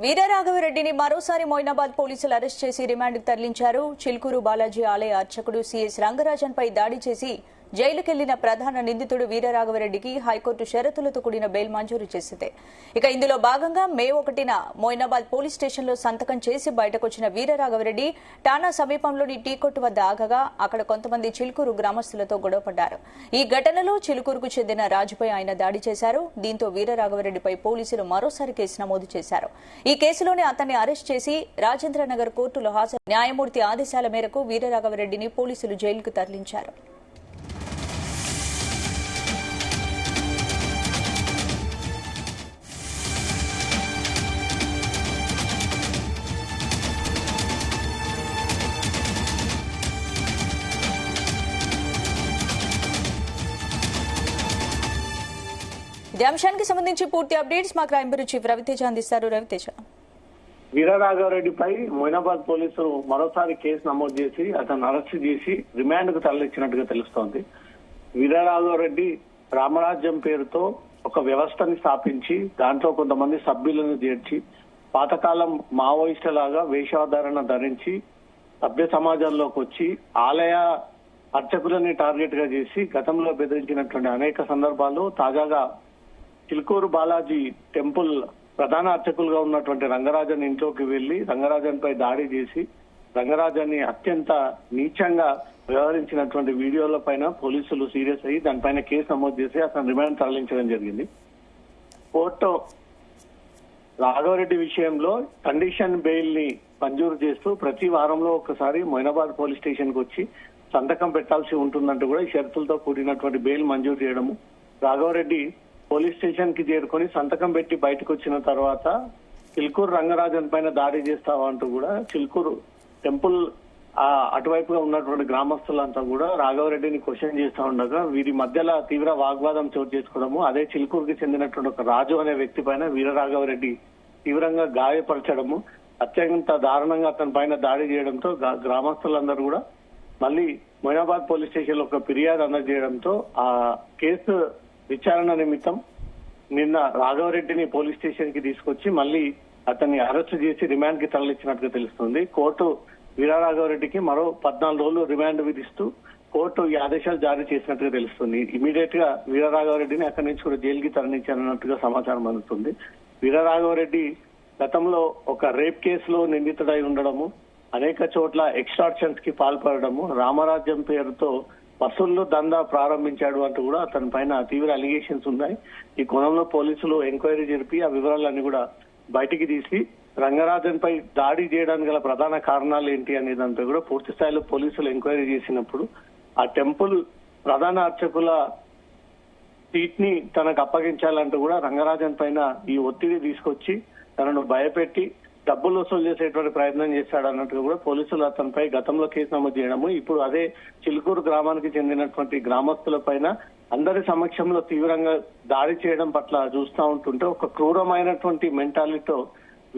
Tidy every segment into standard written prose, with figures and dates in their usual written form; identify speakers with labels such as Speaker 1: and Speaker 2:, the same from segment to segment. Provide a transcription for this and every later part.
Speaker 1: వీరరాఘవరెడ్డిని మరోసారి మొయినాబాద్ పోలీసులు అరెస్ట్ చేసి రిమాండ్కు తరలించారు. చిల్కూరు బాలాజీ ఆలయ అర్చకుడు సిఎస్ రంగరాజన్పై దాడి చేసి జైలుకెళ్లిన ప్రధాన నిందితుడు వీరరాఘవరెడ్డికి హైకోర్టు షరతులతో కూడిన బెయిల్ మంజూరు చేసింది. ఇక ఇందులో భాగంగా మే 1న మొయినాబాద్ పోలీస్ స్టేషన్లో సంతకం చేసి బయటకొచ్చిన వీరరాఘవరెడ్డి టానా సమీపంలోని టీ కొట్టు వద్ద ఆగగా అక్కడ కొంతమంది చిలుకూరు గ్రామస్తులతో గొడవపడ్డారు. ఈ ఘటనలో చిలుకూరుకు చెందిన రాజుపై ఆయన దాడి చేశారు. దీంతో వీరరాఘవరెడ్డిపై పోలీసులు మరోసారి కేసు నమోదు చేశారు. ఈ కేసులోనే అతన్ని అరెస్ట్ చేసి రాజేంద్రనగర్ కోర్టులో హాజరు న్యాయమూర్తి ఆదేశాల మేరకు వీరరాఘవరెడ్డిని పోలీసులు జైలుకు తరలించారు. ఇదే అంశానికి సంబంధించి పూర్తి అప్డేట్స్ మా క్రైమ్ బ్యూరో చీఫ్ రవితేజ అందిస్తారు. రవితేజ,
Speaker 2: వీరరాఘవరెడ్డిపై మొయినాబాద్ పోలీసులు మరోసారి కేసు నమోదు చేసి అతను అరెస్ట్ చేసి రిమాండ్ కు తరలించినట్టుగా తెలుస్తోంది. వీరరాఘవరెడ్డి రామరాజ్యం పేరుతో ఒక వ్యవస్థని స్థాపించి దాంట్లో కొంతమంది సభ్యులను చేర్చి పాతకాలం మావోయిస్టులాగా వేషధారణ ధరించి సభ్య సమాజంలోకి వచ్చి ఆలయ అర్చకులని టార్గెట్ గా చేసి గతంలో బెదిరించినటువంటి అనేక సందర్భాలు, తాజాగా చిలుకూరు బాలాజీ టెంపుల్ ప్రధాన అర్చకులుగా ఉన్నటువంటి రంగరాజన్ ఇంట్లోకి వెళ్లి రంగరాజన్ పై దాడి చేసి రంగరాజన్ని అత్యంత నీచంగా వ్యవహరించినటువంటి వీడియోల పైన పోలీసులు సీరియస్ అయ్యి దానిపైన కేసు నమోదు చేసి అతను రిమాండ్ తరలించడం జరిగింది. కోర్టు రాఘవరెడ్డి విషయంలో కండిషన్ బెయిల్ ని మంజూరు చేస్తూ ప్రతి వారంలో ఒకసారి మొయినాబాద్ పోలీస్ స్టేషన్ కు వచ్చి సంతకం పెట్టాల్సి ఉంటుందంటూ కూడా ఈ షరతులతో కూడినటువంటి బెయిల్ మంజూరు చేయడము. రాఘవరెడ్డి పోలీస్ స్టేషన్ కి చేరుకొని సంతకం పెట్టి బయటకు వచ్చిన తర్వాత చిలుకూరు రంగరాజన్ పైన దాడి చేస్తావా అంటూ కూడా చిలుకూరు టెంపుల్ అటువైపుగా ఉన్నటువంటి గ్రామస్తులంతా కూడా రాఘవరెడ్డిని క్వశ్చన్ చేస్తా ఉండగా వీరి మధ్యలో తీవ్ర వాగ్వాదం చోటు చేసుకోవడము, అదే చిలుకూరుకి చెందినటువంటి ఒక రాజు అనే వ్యక్తి పైన వీరరాఘవరెడ్డి తీవ్రంగా గాయపరచడము, అత్యంత దారుణంగా అతని పైన దాడి చేయడంతో గ్రామస్తులందరూ కూడా మళ్ళీ మొయినాబాద్ పోలీస్ స్టేషన్ లో ఒక ఫిర్యాదు అందజేయడంతో ఆ కేసు విచారణ నిమిత్తం నిన్న రాఘవరెడ్డిని పోలీస్ స్టేషన్ కి తీసుకొచ్చి మళ్ళీ అతన్ని అరెస్ట్ చేసి రిమాండ్ కి తరలించినట్టుగా తెలుస్తుంది. కోర్టు వీరరాఘవరెడ్డికి మరో 14 రోజులు రిమాండ్ విధిస్తూ కోర్టు ఈ ఆదేశాలు జారీ చేసినట్టుగా తెలుస్తుంది. ఇమీడియట్ గా వీరరాఘవరెడ్డిని అక్కడి నుంచి కూడా జైలుకి తరలించారన్నట్టుగా సమాచారం అందుతుంది. వీరరాఘవరెడ్డి గతంలో ఒక రేప్ కేసులో నిందితుడై ఉండడము, అనేక చోట్ల ఎక్స్టార్షన్స్ కి పాల్పడము, రామరాజ్యం పేరుతో వసూళ్లు దందా ప్రారంభించాడు అంటూ కూడా అతని పైన తీవ్ర అలిగేషన్స్ ఉన్నాయి. ఈ కోణంలో పోలీసులు ఎంక్వైరీ జరిపి ఆ వివరాలన్నీ కూడా బయటికి తీసి రంగరాజన్ పై దాడి చేయడానికి గల ప్రధాన కారణాలు ఏంటి అనే దానిపై కూడా పూర్తి స్థాయిలో పోలీసులు ఎంక్వైరీ చేసినప్పుడు ఆ టెంపుల్ ప్రధాన అర్చకుల సీట్ ని తనకు అప్పగించాలంటూ కూడా రంగరాజన్ పైన ఈ ఒత్తిడి తీసుకొచ్చి తనను భయపెట్టి డబ్బులు వసూలు చేసేటువంటి ప్రయత్నం చేశాడు అన్నట్టుగా కూడా పోలీసులు అతనిపై గతంలో కేసు నమోదు చేయడము, ఇప్పుడు అదే చిలుకూరు గ్రామానికి చెందినటువంటి గ్రామస్తుల పైన అందరి సమక్షంలో తీవ్రంగా దాడి చేయడం పట్ల చూస్తూ ఉంటుంటే ఒక క్రూరమైనటువంటి మెంటాలిటీతో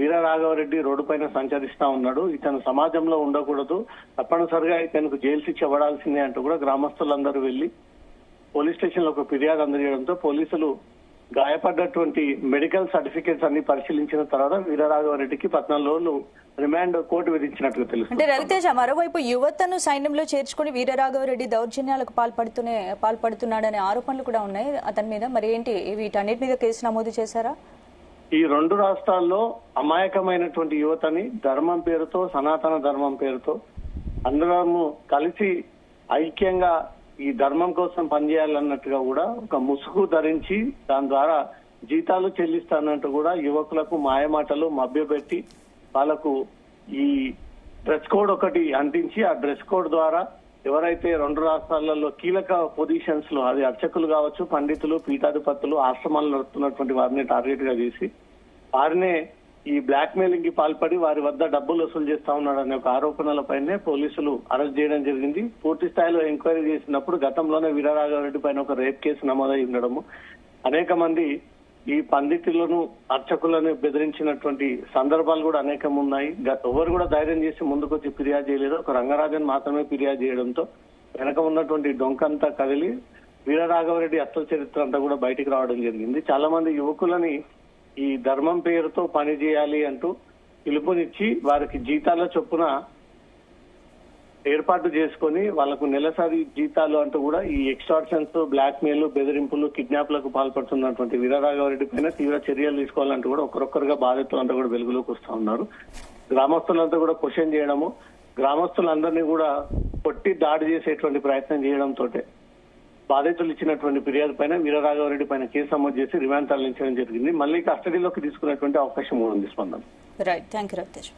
Speaker 2: వీరరాఘవరెడ్డి రోడ్డు పైన సంచరిస్తా ఉన్నాడు. ఇతను సమాజంలో ఉండకూడదు, తప్పనిసరిగా ఇతనికి జైలు శిక్ష పడాల్సిందే అంటూ కూడా గ్రామస్తులందరూ వెళ్లి పోలీస్ స్టేషన్ లో ఒక ఫిర్యాదు అందజేయడంతో పోలీసులు గాయపడ్డటువంటి మెడికల్ సర్టిఫికేట్స్ అన్ని పరిశీలించిన తర్వాత వీరరాఘవరెడ్డికి 14 రోజులు రిమాండ్ కోర్టు విధించినట్టుగా తెలుస్తుంది.
Speaker 1: అంటే రవితేజ, మరోవైపు యువతను సైన్యంలో చేర్చుకుని వీరరాఘవరెడ్డి దౌర్జన్యాలకు పాల్పడుతున్నాడనే ఆరోపణలు కూడా ఉన్నాయి అతని మీద. మరి ఏంటి, వీటన్నిటి మీద కేసు నమోదు చేశారా?
Speaker 2: ఈ 2 రాష్ట్రాల్లో అమాయకమైనటువంటి యువతని ధర్మం పేరుతో, సనాతన ధర్మం పేరుతో అందరము కలిసి ఐక్యంగా ఈ ధర్మం కోసం పనిచేయాలన్నట్టుగా కూడా ఒక ముసుగు ధరించి దాని ద్వారా జీతాలు చెల్లిస్తానంటూ కూడా యువకులకు మాయమాటలు మభ్యపెట్టి వాళ్ళకు ఈ డ్రెస్ కోడ్ ఒకటి అంటించి ఆ డ్రెస్ కోడ్ ద్వారా ఎవరైతే 2 రాష్ట్రాలలో కీలక పొజిషన్స్ లో, అది అర్చకులు కావచ్చు, పండితులు, పీఠాధిపతులు, ఆశ్రమాలు నడుపుతున్నటువంటి వారిని టార్గెట్ గా చేసి వారినే ఈ బ్లాక్ మెయిలింగ్ కి పాల్పడి వారి వద్ద డబ్బులు వసూలు చేస్తా ఉన్నాడనే ఒక ఆరోపణలపైనే పోలీసులు అరెస్ట్ చేయడం జరిగింది. పూర్తి స్థాయిలో ఎంక్వైరీ చేసినప్పుడు గతంలోనే వీరరాఘవరెడ్డి పైన ఒక రేప్ కేసు నమోదై ఉండడము, అనేక మంది ఈ పండితులను, అర్చకులను బెదిరించినటువంటి సందర్భాలు కూడా అనేకం ఉన్నాయి. ఎవరు కూడా ధైర్యం చేసి ముందుకొచ్చి ఫిర్యాదు చేయలేదు. ఒక రంగరాజన్ మాత్రమే ఫిర్యాదు చేయడంతో వెనక ఉన్నటువంటి డొంకంతా కదిలి వీరరాఘవరెడ్డి అసలు చరిత్ర అంతా కూడా బయటికి రావడం జరిగింది. చాలా మంది యువకులని ఈ ధర్మం పేరుతో పని చేయాలి అంటూ పిలుపునిచ్చి వారికి జీతాల చొప్పున ఏర్పాటు చేసుకొని వాళ్లకు నెలసరి జీతాలు అంటూ కూడా ఈ ఎక్స్టార్షన్స్, బ్లాక్ మెయిల్, బెదిరింపులు, కిడ్నాప్లకు పాల్పడుతున్నటువంటి వీరరాఘవరెడ్డి పైన తీవ్ర చర్యలు తీసుకోవాలంటూ కూడా ఒక్కొక్కరుగా బాధితులంతా కూడా వెలుగులోకి వస్తా ఉన్నారు. గ్రామస్తులంతా కూడా క్వశ్చన్ చేయడము, గ్రామస్తులందరినీ కూడా కొట్టి దాడి చేసేటువంటి ప్రయత్నం చేయడంతో బాధితులు ఇచ్చినటువంటి ఫిర్యాదు పైన వీరరాఘవరెడ్డి పైన కేసు నమోదు చేసి రిమాండ్ తరలించడం జరిగింది. మళ్ళీ కస్టడీలోకి తీసుకునేటువంటి అవకాశం కూడా ఉంది. స్పందన.
Speaker 1: Right, thank you Ravitej.